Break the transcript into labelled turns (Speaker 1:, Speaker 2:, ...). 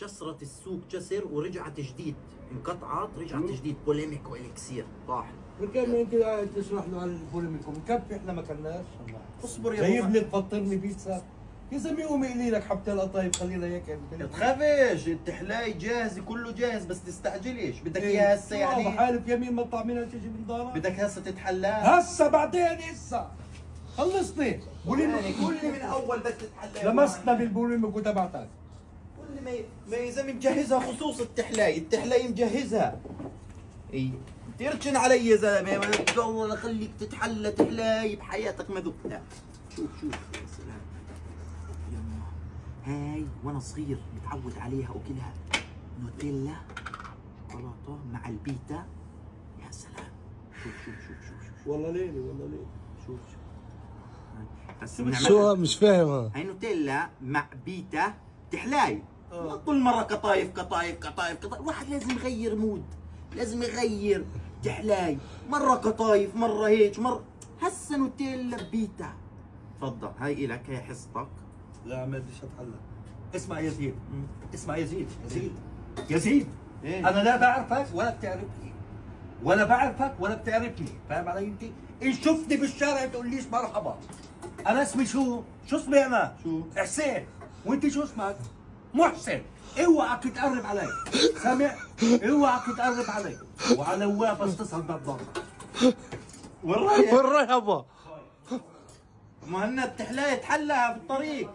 Speaker 1: كسرت السوق كسر ورجعت جديد، انقطعت رجعت جديد. بوليميك والكسير طاح.
Speaker 2: بالكلمة انت قاعد تشرح له على البوليميكو، مكفي احنا ما كلناش.
Speaker 1: اصبر يا
Speaker 2: جايب
Speaker 1: ابو
Speaker 2: لي تفطرني بيتزا يا زلمه، قوم اقلي لك حبة القطايف خلينا هيك.
Speaker 1: ما تخافش، التحلاي جاهز، كله جاهز، بس تستعجلش. بدك اياه هسه يعني؟
Speaker 2: بحالف يمين ما طلع منها تيجي من دارك.
Speaker 1: بدك هسه تتحلى؟
Speaker 2: هسه بعدين هسه خلصني.
Speaker 1: يعني قول لي من اول بدك تتحلى.
Speaker 2: لمسنا بالبوليميكو تبعتك.
Speaker 1: قول لي ما يا زلمه مجهزها خصوص التحلاي مجهزها. اي تركن علي يا زلمه، والله خليك تتحلى تحلاي بحياتك ما ذقتها. شوف يا سلام، يما هاي وانا صغير متعود عليها اكلها، نوتيلا شوكولاته مع البيتا. يا سلام، شوف
Speaker 2: والله ليلي والله ليلي.
Speaker 1: شوف بس
Speaker 3: شو مش فاهم.
Speaker 1: هاي نوتيلا مع بيتا تحلاي. مو كل مره قطايف، واحد لازم يغير مود، لازم يغير. تحلاي مره قطايف، مره هيك، مره هسه نوتيلا بيتا. تفضل هاي الك، هاي حصتك.
Speaker 2: لا ما بديش اتحلى. اسمع يزيد، اسمع يزيد
Speaker 1: إيه؟
Speaker 2: انا لا بعرفك ولا بتعرفني، ولا بعرفك ولا بتعرفني، فاهم علي انت؟ ان شفتني بالشارع تقول ليش مرحبا. انا اسمي شو اسمي انا؟
Speaker 1: شو؟
Speaker 2: حسين. وانت شو اسمك؟ محسن. اوعك تقرب علي، سامع؟ اوعك تقرب علي، وعلى وين بس تصل بالضبط.
Speaker 1: والله
Speaker 3: وين رايح ابا؟
Speaker 1: مهند تحلاي تحلى بالطريق.